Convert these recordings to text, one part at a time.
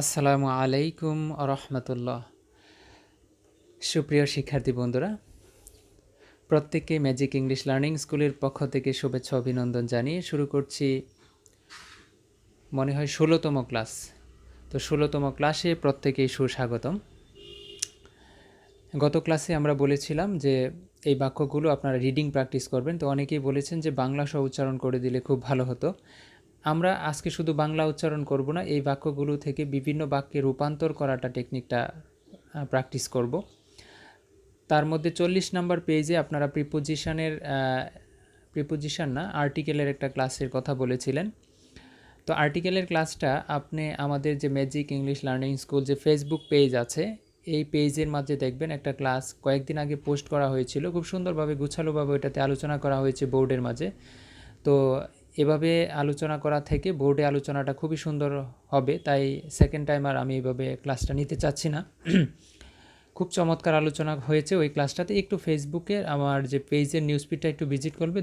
আসসালামু আলাইকুম রহমতুল্লাহ। সুপ্রিয় শিক্ষার্থী বন্ধুরা, প্রত্যেককে ম্যাজিক ইংলিশ লার্নিং স্কুলের পক্ষ থেকে শুভেচ্ছা অভিনন্দন জানিয়ে শুরু করছি মনে হয় 16তম ক্লাস। তো 16তম ক্লাসে প্রত্যেকেই সুস্বাগতম। গত ক্লাসে আমরা বলেছিলাম যে এই বাক্যগুলো আপনারা রিডিং প্র্যাকটিস করবেন। তো অনেকেই বলেছেন যে বাংলা সহ উচ্চারণ করে দিলে খুব ভালো হতো। আমরা আজকে শুধু বাংলা উচ্চারণ করব না, এই বাক্যগুলো থেকে বিভিন্ন বাক্যে রূপান্তর করাটা টেকনিকটা প্র্যাকটিস করব। তার মধ্যে 40 নম্বর পেজে আপনারা প্রিপোজিশন না আর্টিকেলের একটা ক্লাসের কথা বলেছিলেন। তো আর্টিকেলের ক্লাসটা আপনি আমাদের যে ম্যাজিক ইংলিশ লার্নিং স্কুল যে ফেসবুক পেজ আছে, এই পেজের মাঝে দেখবেন একটা ক্লাস কয়েকদিন আগে পোস্ট করা হয়েছিল। খুব সুন্দরভাবে গুছালোভাবে ওইটাতে আলোচনা করা হয়েছে বোর্ডের মাঝে। তো এভাবে আলোচনা করা থেকে বোর্ডে আলোচনাটা খুবই সুন্দর হবে, তাই সেকেন্ড টাইম আর আমি এইভাবে ক্লাসটা নিতে চাচ্ছি না। খুব চমৎকার আলোচনা হয়েছে ওই ক্লাসটাতে। একটু ফেসবুকে আমার যে পেজের নিউজ ফিডটা একটু ভিজিট করবে,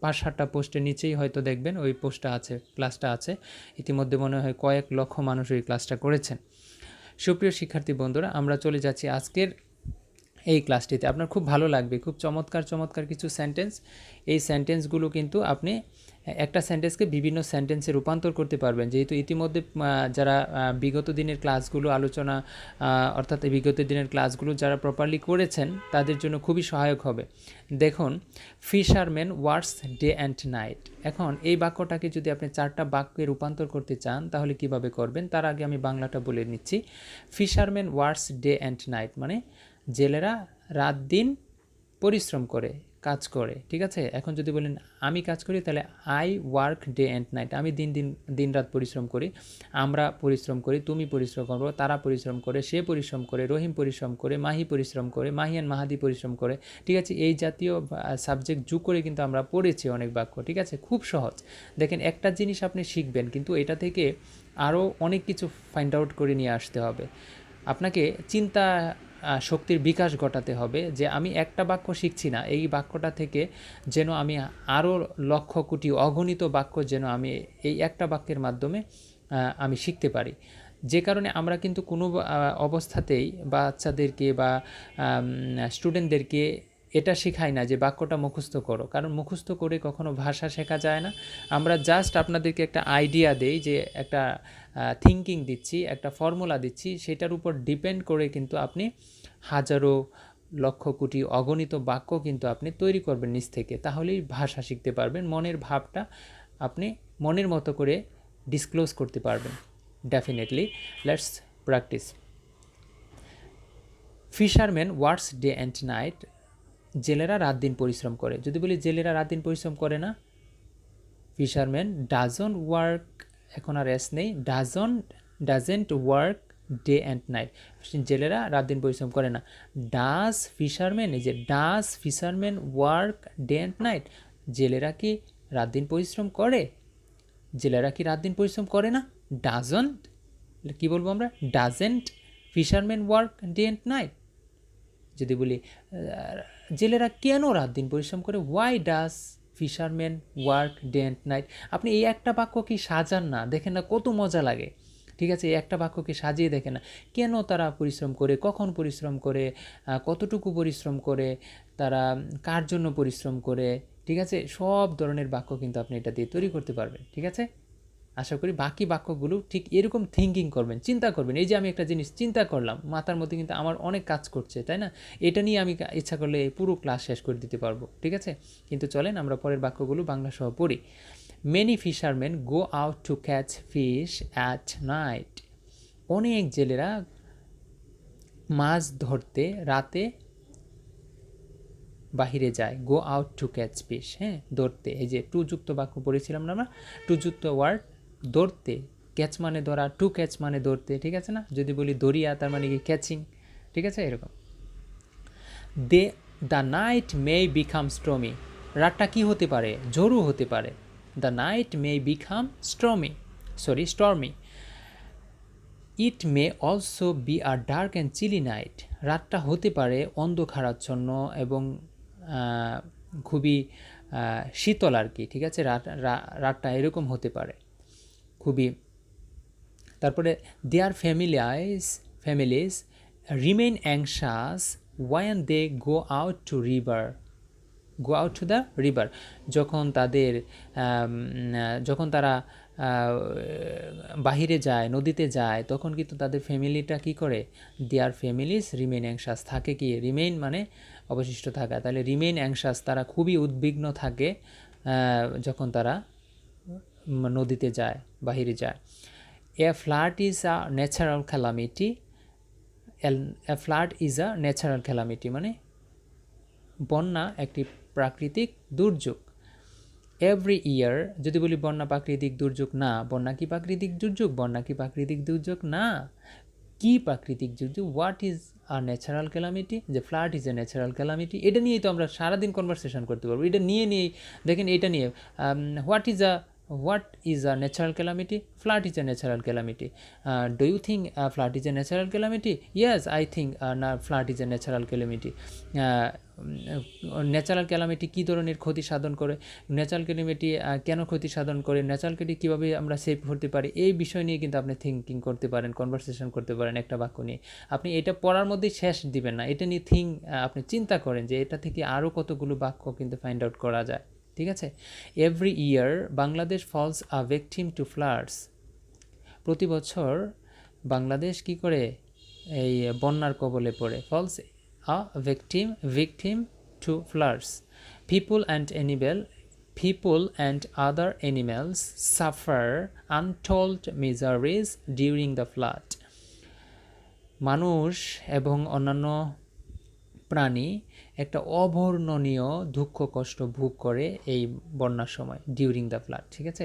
5-7টা পোস্টের নিচেই হয়তো দেখবেন ওই পোস্টটা আছে, ক্লাসটা আছে। ইতিমধ্যে মনে হয় কয়েক লক্ষ মানুষ ওই ক্লাসটা করেছেন। সুপ্রিয় শিক্ষার্থী বন্ধুরা, আমরা চলে যাচ্ছি আজকের এই ক্লাসটিতে। আপনার খুব ভালো লাগবে, খুব চমৎকার কিছু সেন্টেন্স। এই সেন্টেন্সগুলো কিন্তু আপনি একটা সেন্টেন্সকে বিভিন্ন সেন্টেন্সে রূপান্তর করতে পারবেন, যেহেতু ইতিমধ্যে যারা বিগত দিনের ক্লাসগুলো আলোচনা অর্থাৎ বিগত দিনের ক্লাসগুলো যারা প্রপারলি করেছেন তাদের জন্য খুবই সহায়ক হবে। দেখুন, fisherman works day and night. এখন এই বাক্যটাকে যদি আপনি 4টা বাক্যে রূপান্তর করতে চান তাহলে কিভাবে করবেন, তার আগে আমি বাংলাটা বলে নিচ্ছি। Fisherman works day and night মানে জেলেরা রাত দিন পরিশ্রম করে, কাজ করে। ঠিক আছে, এখন যদি বলেন আমি কাজ করি, তাহলে I work day and night. আমি দিন রাত পরিশ্রম করি, আমরা পরিশ্রম করি, তুমি পরিশ্রম করো, তারা পরিশ্রম করে, সে পরিশ্রম করে, রহিম পরিশ্রম করে, মাহি পরিশ্রম করে, মাহিয়ান মাহাদি পরিশ্রম করে। ঠিক আছে, এই জাতীয় সাবজেক্ট যোগ করে কিন্তু আমরা পড়েছি অনেক বাক্য। ঠিক আছে, খুব সহজ। দেখেন, একটা জিনিস আপনি শিখবেন, কিন্তু এটা থেকে আরও অনেক কিছু ফাইন্ড আউট করে নিয়ে আসতে হবে। আপনাকে চিন্তা শক্তির বিকাশ ঘটাতে হবে, যে আমি একটা বাক্য শিখছি না, এই বাক্যটা থেকে যেন আমি আরও লক্ষ কোটি অগণিত বাক্য যেন আমি এই একটা বাক্যের মাধ্যমে আমি শিখতে পারি। যে কারণে আমরা কিন্তু কোনো অবস্থাতেই বাচ্চাদেরকে বা স্টুডেন্টদেরকে এটা শেখাই না যে বাক্যটা মুখস্থ করো, কারণ মুখস্থ করে কখনো ভাষা শেখা যায় না। আমরা জাস্ট আপনাদেরকে একটা আইডিয়া দেই, যে একটা থিঙ্কিং দিচ্ছি, একটা ফর্মুলা দিচ্ছি, সেটার উপর ডিপেন্ড করে কিন্তু আপনি হাজারো লক্ষ কোটি অগণিত বাক্য কিন্তু আপনি তৈরি করবেন নিজ থেকে, তাহলেই ভাষা শিখতে পারবেন। মনের ভাবটা আপনি মনের মতো করে ডিসক্লোজ করতে পারবেন। Definitely, let's practice. Fisherman works day and night, জেলেরা রাত দিন পরিশ্রম করে। যদি বলি জেলেরা রাত দিন পরিশ্রম করে না, ফিশারম্যান ডাজন্ট ওয়ার্ক, এখন আর এস নেই, doesn't work day and night. জেলেরা রাত দিন পরিশ্রম করে না। ডাজ ফিশারম্যান, এই যে does fisherman work day and night, জেলেরা কি রাত দিন পরিশ্রম করে? জেলেরা কি রাত দিন পরিশ্রম করে না? ডাজন্ট, কি বলবো আমরা? Doesn't fisherman work day and night. যদি বলি জেলেরা কেন রাত দিন পরিশ্রম করে, why does fisherman work day and night. আপনি এই একটা বাক্য কি সাজান না, দেখেন না কত মজা লাগে। ঠিক আছে, এই একটা বাক্যকে সাজিয়ে দেখেন না, কেন তারা পরিশ্রম করে, কখন পরিশ্রম করে, কতটুকু পরিশ্রম করে, তারা কার জন্য পরিশ্রম করে। ঠিক আছে, সব ধরনের বাক্য কিন্তু আপনি এটা দিয়ে তৈরি করতে পারবেন। ঠিক আছে, আশা করি বাকি বাক্যগুলো ঠিক এরকম থিঙ্কিং করবেন, চিন্তা করবেন। এই যে আমি একটা জিনিস চিন্তা করলাম, মাথার মধ্যে কিন্তু আমার অনেক কাজ করছে, তাই না? এটা নিয়ে আমি ইচ্ছা করলে পুরো ক্লাস শেষ করে দিতে পারবো। ঠিক আছে, কিন্তু চলেন আমরা পরের বাক্যগুলো বাংলা সহ পড়ি। Many fisherman go out to catch fish at night. অনেক জেলেরা মাছ ধরতে রাতে বাহিরে যায়। গো আউট টু ক্যাচ ফিশ, হ্যাঁ, ধরতে। এই যে টু যুক্ত বাক্য পড়েছিলাম না আমরা, টু যুক্ত ওয়ার্ড, ধরতে। ক্যাচ মানে ধরা, টু ক্যাচ মানে ধরতে। ঠিক আছে না? যদি বলি দরিয়া, তার মানে কি ক্যাচিং। ঠিক আছে, এরকম। The night may become stormy, রাতটা কি হতে পারে? ঝড়ু হতে পারে। The night may become stormy. It may also be a dark and chilly night, রাতটা হতে পারে অন্ধকারাচ্ছন্ন এবং খুবই শীতল আর কি। ঠিক আছে, রাতটা এরকম হতে পারে, খুবই। তারপরে their families remain anxious when they go out to the river, যখন তারা বাহিরে যায়, নদীতে যায়, তখন কিন্তু তাদের ফ্যামিলিটা কি করে, দেয়ার ফ্যামিলিজ রিমেইন অ্যাংশাস থাকে, কি রিমেইন মানে অবশিষ্ট থাকা, তাহলে রিমেইন অ্যাংশাস তারা খুবই উদ্বিগ্ন থাকে যখন তারা নদীতে যায়, বাহিরে যায়। A flood is a natural calamity, মানে বন্যা একটি প্রাকৃতিক দুর্যোগ। এভরি ইয়ার, যদি বলি বন্যা প্রাকৃতিক দুর্যোগ না, বন্যা কি প্রাকৃতিক দুর্যোগ? বন্যা কি প্রাকৃতিক দুর্যোগ না। কি প্রাকৃতিক দুর্যোগ? What is a natural calamity? যে flood is a natural calamity, এটা নিয়েই তো আমরা সারাদিন কনভারসেশন করতে পারবো। এটা নিয়েই দেখেন, এটা নিয়ে what is a natural calamity? Flood is a natural calamity. Do you think flood is a natural calamity? Yes, I think flood is a natural calamity. Natural calamity কী ধরনের ক্ষতি সাধন করে, ন্যাচারাল ক্যালামিটি কেন ক্ষতি সাধন করে, ন্যাচারাল ক্যালামিটি কীভাবে আমরা save করতে পারি, এই বিষয় নিয়ে কিন্তু আপনি থিঙ্কিং করতে পারেন, কনভারসেশন করতে পারেন একটা বাক্য নিয়ে। আপনি এটা পড়ার মধ্যেই শেষ দিবেন না, এটা নিয়ে আপনি চিন্তা করেন যে এটা থেকে আরও কতগুলো বাক্য কিন্তু ফাইন্ড আউট করা যায়। ঠিক আছে। Every year Bangladesh falls a victim to floods, প্রতি বছর বাংলাদেশ কি করে, এই বন্যার কবলে পড়ে। Falls a victim to floods. People and other animals suffer untold miseries during the flood, মানুষ এবং অন্যান্য প্রাণী একটা অবর্ণনীয় দুঃখ কষ্ট ভোগ করে এই বন্যার সময়, ডিউরিং দ্য ফ্লাড। ঠিক আছে।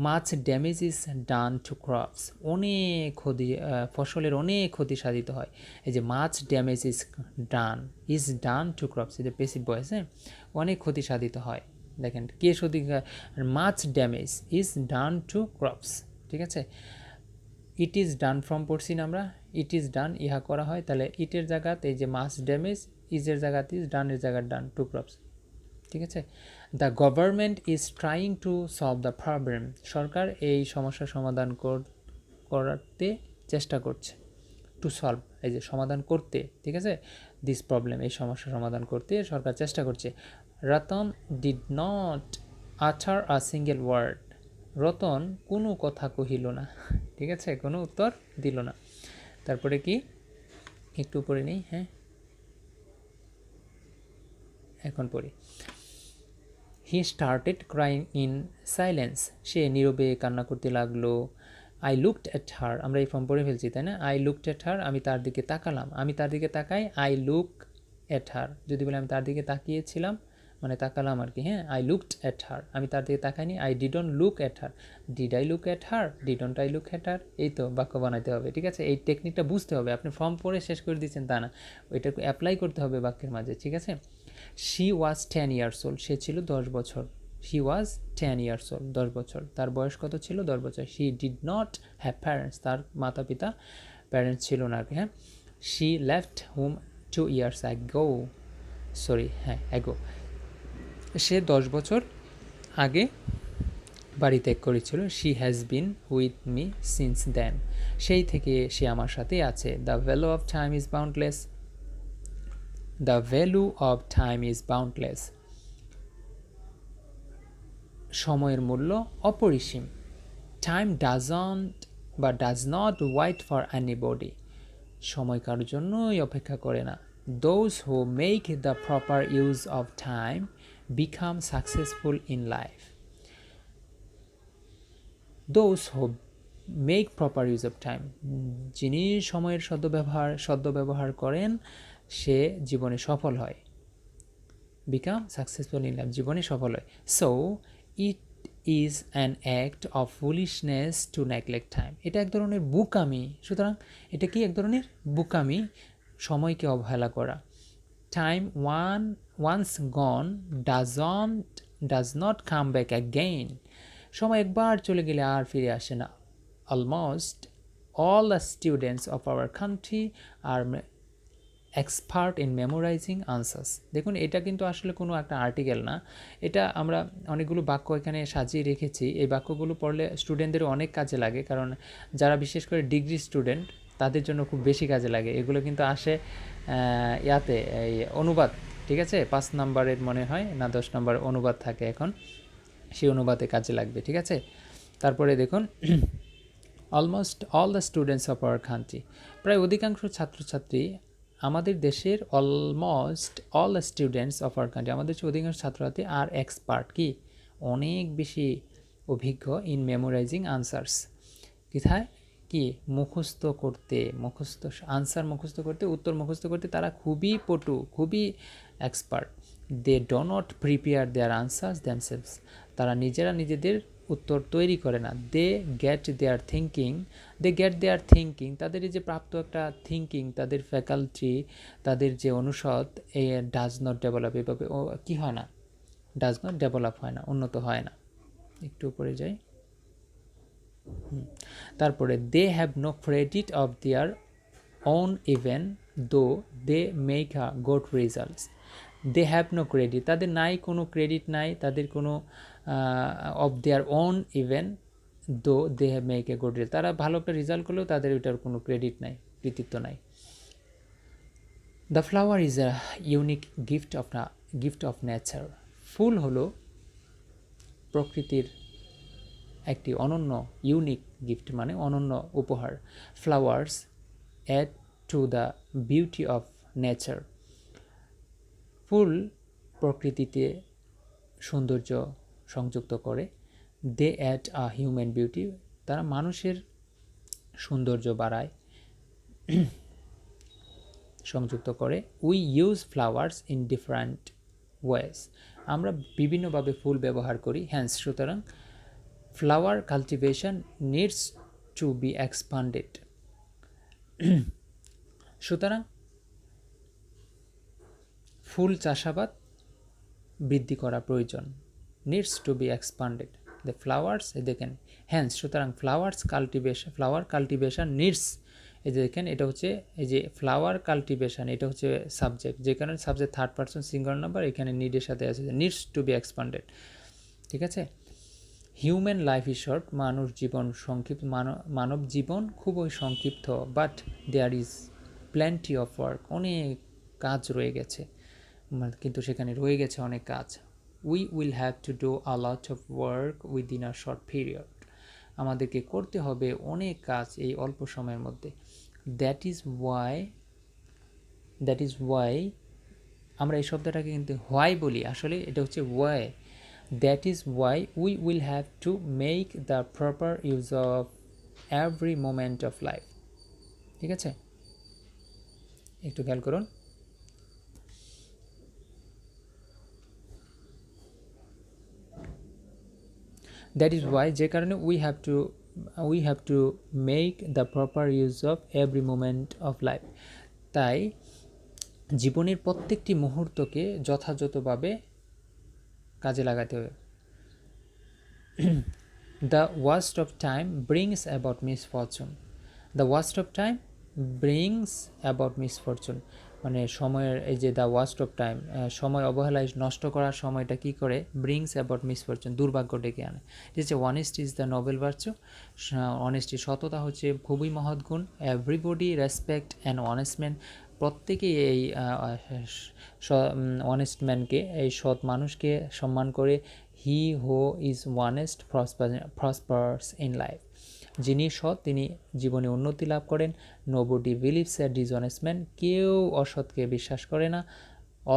Much damage is done to crops, অনেক ক্ষতি, ফসলের অনেক ক্ষতি সাধিত হয়। এই যে much damage is done to crops, এই যে পেসিভ ভয়েস, হ্যাঁ, অনেক ক্ষতি সাধিত হয়। দেখেন কে সত্যি, much damage is done to crops. ঠিক আছে। ইট ইজ ডান ফ্রম পড়ছি না আমরা, ইট ইজ ডান ইহা করা হয়, তাহলে ইটের জায়গাতে এই যে মাছ ড্যামেজ, ইজের জায়গাতে ইজ, ডানের জায়গায় ডান, টু ক্রপস। ঠিক আছে। The government is trying to solve the problem, সরকার এই সমস্যার সমাধান করতে চেষ্টা করছে। টু সলভ, এই যে সমাধান করতে, ঠিক আছে, দিস প্রবলেম, এই সমস্যার সমাধান করতে সরকার চেষ্টা করছে। রতন ডিড নট আচার আ সিঙ্গেল ওয়ার্ড, রতন কোনো কথা কহিল না। ঠিক আছে, কোনো উত্তর দিল না। তারপরে কি, একটু পড়ে নেই, হ্যাঁ, এখন পড়ি। He started crying in silence, সে নীরবে কান্না করতে লাগলো। আই লুকড অ্যাট হার, আমরা এই ফর্ম পড়ে ফেলছি তাই না। আই লুকড অ্যাট হার, আমি তার দিকে তাকালাম, আমি তার দিকে তাকাই। আই লুক অ্যাট হার, যদি বলে আমি তার দিকে তাকিয়েছিলাম মানে তাকালাম আর কি, হ্যাঁ। আই লুকড অ্যাট হার, আমি তার দিকে তাকাইনি। I didn't look at her, did I look at her, didn't I look at her, এই তো বাক্য বানাইতে হবে। ঠিক আছে, এই টেকনিকটা বুঝতে হবে। আপনি ফর্ম পড়ে শেষ করে দিচ্ছেন তা না, ওইটা অ্যাপ্লাই করতে হবে বাক্যের মাঝে। ঠিক আছে। শি ওয়াজ 10 years old, সে ছিল 10 বছর। শি ওয়াজ 10 years old, 10 বছর। তার বয়স কত ছিল? 10 বছর। She did not have parents, তার মাতা পিতা প্যারেন্টস ছিল না আর কি, হ্যাঁ। She left home 2 years ago, ago, সে 10 বছর আগে বাড়ি ত্যাগ করেছিল। She has been with me since then, সেই থেকে সে আমার সাথে আছে। The value of time is boundless, the value of time is boundless, সময়ের মূল্য অপরিসীম। Time does not wait for anybody, সময় কারোর জন্যই অপেক্ষা করে না। Those who make the proper use of time become successful in life, those who make proper use of time, যিনি সময়ের সদ্ব্যবহার করেন সে জীবনে সফল হয়। বিকাম সাকসেসফুল ইন লাইফ, জীবনে সফল হয়। So it is an act of foolishness to neglect time, এটা এক ধরনের বুকামি। সুতরাং এটা কি এক ধরনের বুকামি, সময়কে অবহেলা করা। Time once gone does not come back again, সময় একবার চলে গেলে আর ফিরে আসে না। Almost all the students of our country are expert in memorising answers. দেখুন এটা কিন্তু আসলে কোনো একটা আর্টিকেল না, এটা আমরা অনেকগুলো বাক্য এখানে সাজিয়ে রেখেছি। এই বাক্যগুলো পড়লে স্টুডেন্টদেরও অনেক কাজে লাগে, কারণ যারা বিশেষ করে ডিগ্রি স্টুডেন্ট তাদের জন্য খুব বেশি কাজে লাগে। এগুলো কিন্তু আসে ইয়াতে এই অনুবাদ, ঠিক আছে, 5 নাম্বারের মনে হয় না 10 নাম্বার অনুবাদ থাকে এখন, সেই অনুবাদে কাজে লাগবে, ঠিক আছে। তারপরে দেখুন almost all the students of our country, প্রায় অধিকাংশ ছাত্রছাত্রী আমাদের দেশের, almost all students of our country, আমাদের দেশের অধিকাংশ ছাত্রছাত্রী আর এক্সপার্ট, কি অনেক বেশি অভিজ্ঞ, ইন মেমোরাইজিং আনসার্স, কোথায়, কি মুখস্থ করতে, মুখস্থ আনসার মুখস্থ করতে, উত্তর মুখস্থ করতে তারা খুবই পটু, খুবই expert. They do not prepare their answers themselves, তারা নিজেরা নিজেদের উত্তর তৈরি করে না। দে গেট দেয়ার থিঙ্কিং, তাদের এই যে প্রাপ্ত একটা থিঙ্কিং, তাদের ফ্যাকাল্টি, তাদের যে অনুষদ, এ ডাজ নট ডেভেলপ, এভাবে ও কী হয় না, ডাজ নট ডেভেলপ হয় না, উন্নত হয় না। একটু উপরে যাই। তারপরে they have no credit of their own even though they make a good results. They have no credit, তাদের নাই কোনো ক্রেডিট নাই, তাদের কোনো of their own even though they have make a good result, তারা ভালো একটা রেজাল্ট করলেও তাদের ওইটার কোনো ক্রেডিট নাই, কৃতিত্ব নাই। The flower is a unique gift of nature, ফুল হলো প্রকৃতির একটি অনন্য, ইউনিক গিফট মানে অনন্য উপহার। Flowers add to the beauty of nature, ফুল প্রকৃতিতে সৌন্দর্য সংযুক্ত করে। They add a human beauty, তারা মানুষের সৌন্দর্য বাড়ায়, সংযুক্ত করে। We use flowers in different ways, আমরা বিভিন্নভাবে ফুল ব্যবহার করি। হ্যান্স, সুতরাং flower cultivation needs to be expanded, সুতরাং ফুল চাষাবাদ বৃদ্ধি করা প্রয়োজন। Needs to be expanded the flowers, দেখেন হ্যান্স, সুতরাং ফ্লাওয়ার কাল্টিভেশন নিডস, এই যে দেখেন এটা হচ্ছে এই যে ফ্লাওয়ার কাল্টিভেশন, এটা হচ্ছে সাবজেক্ট, যে কারণে subject third person singular number, এখানে নিডের সাথে আছে নিডস টু বি এক্সপান্ডেড, ঠিক আছে। হিউম্যান লাইফ ইজ শর্ট, মানব জীবন সংক্ষিপ্ত, মানব জীবন খুবই সংক্ষিপ্ত। But there is plenty of work, অনেক কাজ রয়ে গেছে, কিন্তু সেখানে রয়ে গেছে অনেক কাজ। We will have to do a lot of work within a short period, আমাদেরকে করতে হবে অনেক কাজ এই অল্প সময়ের মধ্যে। দ্যাট ইজ ওয়াই, আমরা এই শব্দটাকে কিন্তু হোয়াই বলি, আসলে এটা হচ্ছে why. That is why we will have to make the proper use of every moment of life, ঠিক আছে, একটু খেয়াল করুন। দ্যাট ইজ ওয়াই, যে কারণে we have to make the proper use of every moment of life, তাই জীবনের প্রত্যেকটি মুহূর্তকে যথাযথভাবে কাজে লাগাতে হবে। The waste of time brings about misfortune, the waste of time brings about misfortune, মানে সময়ের এই যে দ্য ওয়াস্ট অফ টাইম, সময় অবহেলায় নষ্ট করার সময়টা কি করে, ব্রিংস অ্যাবাউট মিসফরচুন, দুর্ভাগ্য ডেকে আনে। ঠিক আছে, honesty is the noble virtue, honesty সততা হচ্ছে খুবই মহৎ গুণ। Everybody respect an honest man, প্রত্যেকেই এই অনেস্ট ম্যানকে, এই সৎ মানুষকে সম্মান করে। He who is honest prospers in life, যিনি সৎ তিনি জীবনে উন্নতি লাভ করেন। Nobody believes a dishonest man, কেউ অসৎকে বিশ্বাস করে না।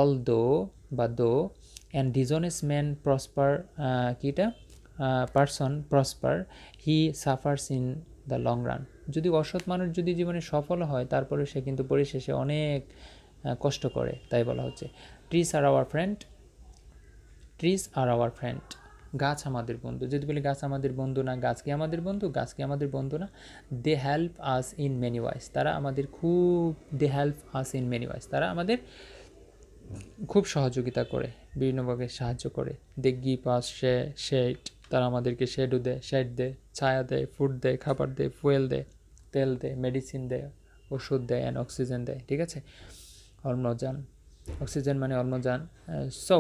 অলদো বা though and dishonest man prosper, কিটা person prosper, he suffers in the long run, যদি অসৎ মানুষ যদি জীবনে সফল হয় তারপরে সে কিন্তু পরিশেষে অনেক কষ্ট করে, তাই বলা হচ্ছে। ট্রিজ আর আওয়ার ফ্রেন্ড, গাছ আমাদের বন্ধু। যদি বলি গাছ আমাদের বন্ধু না, গাছ কি আমাদের বন্ধু? গাছ কি আমাদের বন্ধু না? They help us in many ways, তারা আমাদের তারা আমাদের খুব সহযোগিতা করে, বিভিন্নভাবে সাহায্য করে। দে গিভ আস শেড, তারা আমাদেরকে শেড দেয়, ছায়া দেয়, ফুড দেয়, খাবার দেয়, ফুয়েল দেয়, তেল দেয়, মেডিসিন দেয়, ওষুধ দেয়, অ্যান্ড অক্সিজেন দেয়, ঠিক আছে। অম্লজান, অক্সিজেন মানে অম্লজান। So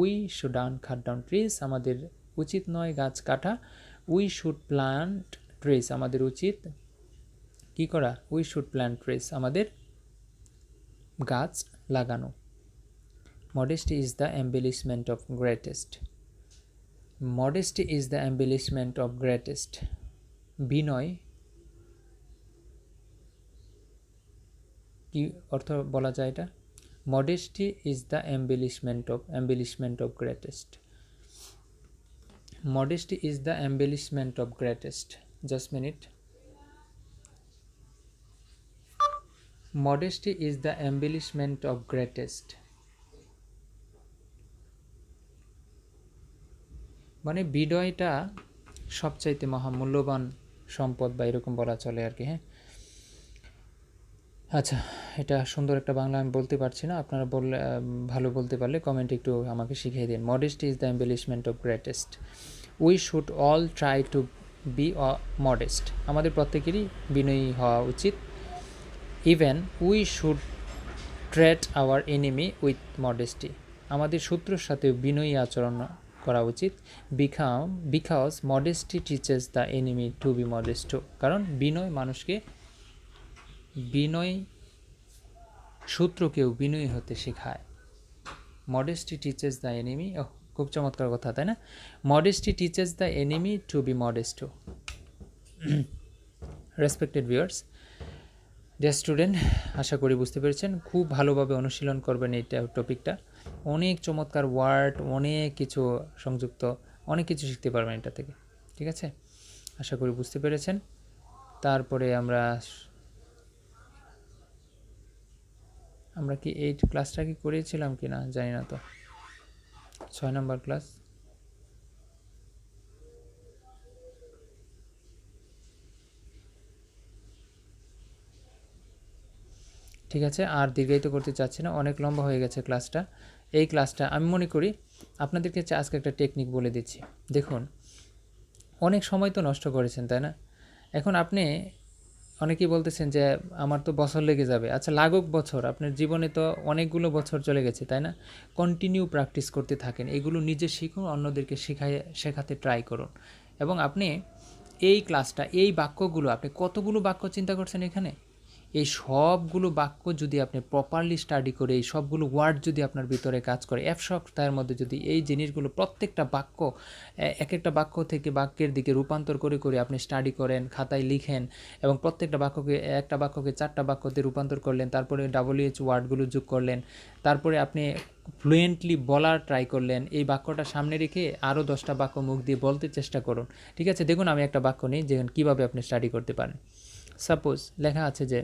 we shouldn't cut down trees, আমাদের উচিত নয় গাছ কাটা। উই শুড প্লান্ট ট্রিজ, আমাদের উচিত কি করা? উই শুড প্ল্যান্ট ট্রিজ, আমাদের গাছ লাগানো। Modesty is the embellishment of greatest, modesty is the embellishment of greatest. বিনয়, কি অর্থ বলা যায় এটা? Modesty is the embellishment of greatest. Modesty is the embellishment of greatest. Just minute. Modesty is the embellishment of greatest মানে বিনয়টা সবচাইতে মহামূল্যবান সম্পদ বা এরকম বলা চলে আর কি। হ্যাঁ, আচ্ছা, এটা সুন্দর একটা বাংলা আমি বলতে পারছি না, আপনারা বললে ভালো বলতে পারলে কমেন্ট একটু আমাকে শিখিয়ে দিন। Modesty is the embellishment of greatest. We should all try to be modest, আমাদের প্রত্যেকেরই বিনয়ী হওয়া উচিত। Even we should treat our enemy with modesty, আমাদের শত্রুর সাথে বিনয়ী আচরণ করা উচিত। Because modesty teaches the enemy to be modest, কারণ বিনয় মানুষকে, বিনয় শত্রুকেও বিনয়ী হতে শেখায়। মডেস্টি টিচেস দ্য এনিমি, ও খুব চমৎকার কথা, তাই না? Modesty teaches the enemy to be modest. Respected viewers, dear student, আশা করি বুঝতে পেরেছেন। খুব ভালোভাবে অনুশীলন করবেন এইটা টপিকটা। অনেক চমৎকার ওয়ার্ড, অনেক কিছু সংযুক্ত, অনেক কিছু শিখতে পারবেন এটা থেকে। ঠিক আছে, আশা করি বুঝতে পেরেছেন। তারপরে আমরা কি এই ক্লাসটা কি করেছিলাম কি না জানি না, তো 6 নম্বর ক্লাস। ঠিক আছে, আর দীর্ঘায়িত করতে চাচ্ছি না, অনেক লম্বা হয়ে গেছে ক্লাসটা। এই ক্লাসটা আমি মনে করি আপনাদেরকে আজকে একটা টেকনিক বলে দিচ্ছি। দেখুন, অনেক সময় তো নষ্ট করেছেন, তাই না? এখন আপনি অনেকেই বলতেছেন যে আমার তো বছর লেগে যাবে। আচ্ছা, লাগুক বছর, আপনার জীবনে তো অনেকগুলো বছর চলে গেছে, তাই না? কন্টিনিউ প্র্যাকটিস করতে থাকেন, এগুলো নিজে শিখুন, অন্যদেরকে শেখাতে ট্রাই করুন। এবং আপনি এই ক্লাসটা, এই বাক্যগুলো, আপনি কতগুলো বাক্য চিন্তা করছেন এখানে, এই সবগুলো বাক্য যদি আপনি প্রপারলি স্টাডি করে, এই সবগুলো ওয়ার্ড যদি আপনার ভিতরে কাজ করে, এক সপ্তাহের মধ্যে যদি এই জিনিসগুলো প্রত্যেকটা বাক্য, এক একটা বাক্য থেকে বাক্যের দিকে রূপান্তর করে করে আপনি স্টাডি করেন, খাতায় লিখেন, এবং প্রত্যেকটা বাক্যকে, একটা বাক্যকে 4টা বাক্যতে রূপান্তর করলেন, তারপরে WH ওয়ার্ডগুলো যোগ করলেন, তারপরে আপনি ফ্লুয়েন্টলি বলার ট্রাই করলেন, এই বাক্যটা সামনে রেখে আরও 10টা বাক্য মুখ দিয়ে বলতে চেষ্টা করুন। ঠিক আছে, দেখুন আমি একটা বাক্য নিই, যেখানে কীভাবে আপনি স্টাডি করতে পারেন। সাপোজ লেখা আছে যে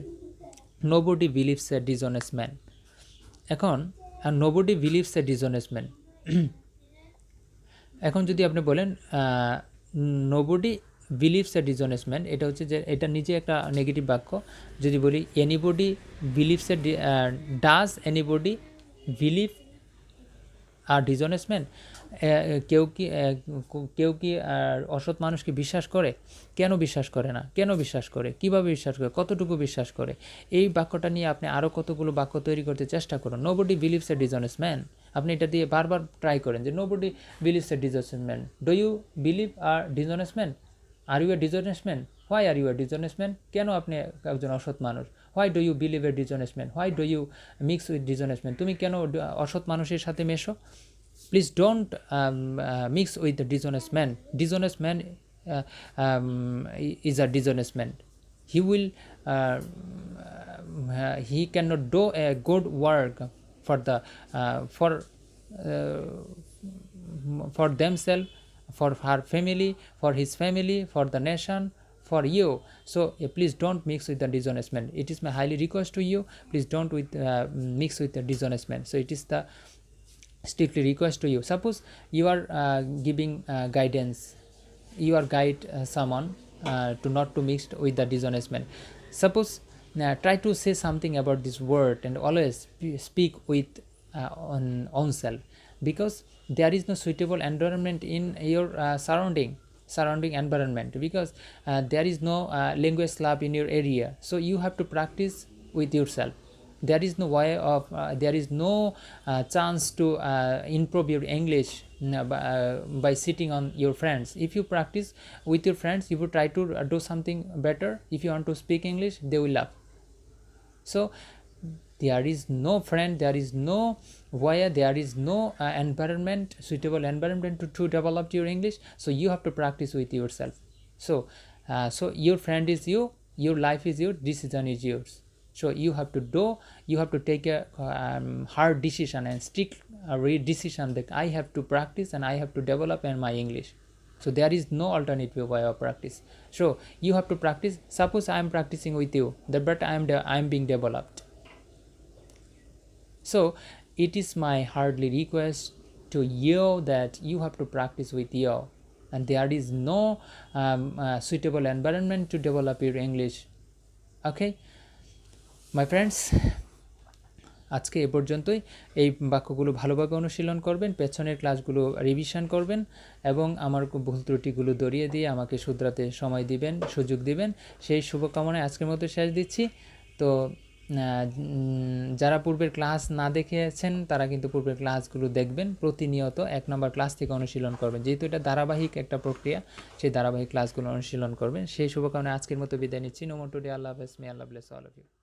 nobody believes a dishonest man. এখন nobody believes a dishonest man, এখন যদি আপনি বলেন nobody believes a dishonest man, এটা হচ্ছে যে এটা নিজে একটা নেগেটিভ বাক্য। যদি বলি anybody believes a, does anybody believe a dishonest man, কেউ কি অসৎ মানুষকে বিশ্বাস করে? কেন বিশ্বাস করে না? কেন বিশ্বাস করে? কিভাবে বিশ্বাস করে? কতটুকু বিশ্বাস করে? এই বাক্যটা নিয়ে আপনি আরও কতগুলো বাক্য তৈরি করতে চেষ্টা করুন। Nobody believes a dishonest man, আপনি এটা দিয়ে বারবার ট্রাই করেন যে nobody believes a dishonest man. Do you believe a dishonest man? Are you a dishonest man? Why are you a dishonest man? কেন আপনি একজন অসৎ মানুষ? Why do you believe a dishonest man? Why do you mix with dishonest man? তুমি কেন অসৎ মানুষের সাথে মেশো? Please don't mix with the dishonest man. Dishonest man is a dishonest man. He will he cannot do a good work for the for themselves, for her family, for his family, for the nation, for you. So please don't mix with the dishonest man. It is my highly request to you, please don't mix with the dishonest man. So it is the strictly request to you. Suppose you are giving guidance, you are guide someone to not to mix with the dishonest man. Suppose try to say something about this word and always speak with on oneself, because there is no suitable environment in your surrounding environment, because there is no language lab in your area. So you have to practice with yourself. there is no way of there is no chance to improve your English by sitting on your friends. If you practice with your friends, if you try to do something better, if you want to speak English, they will laugh. So there is no friend, there is no way, there is no environment, suitable environment to develop your English. So you have to practice with yourself. So so your friend is you, your life is your decision is yours. So you have to do, you have to take a hard decision and strict decision that I have to practice and I have to develop in my English. So there is no alternative way of practice. So you have to practice. Suppose I am practicing with you, but I am being developed. So it is my hardly request to you that you have to practice with you, and there is no suitable environment to develop your English. Okay, my friends, আজকে এ পর্যন্তই। এই বাক্যগুলো ভালোভাবে অনুশীলন করবেন, পেছনের ক্লাসগুলো revision করবেন এবং আমার ভুল ত্রুটিগুলো ধরিয়ে দিয়ে আমাকে শুধরাতে সময় দিবেন, সুযোগ দিবেন, সেই শুভকামনায় আজকের মতো শেষ দিচ্ছি। তো যারা পূর্বের ক্লাস না দেখেছেন তারা কিন্তু পূর্বের ক্লাসগুলো দেখবেন, প্রতিনিয়ত 1 নম্বর ক্লাস থেকে অনুশীলন করবেন, যেহেতু এটা ধারাবাহিক একটা প্রক্রিয়া, সেই ধারাবাহিক ক্লাসগুলো অনুশীলন করবেন। সেই শুভকামনায় আজকের মতো বিদায় নিচ্ছি। No more today. আল্লাহ হাফেজ। May Allah bless all of you.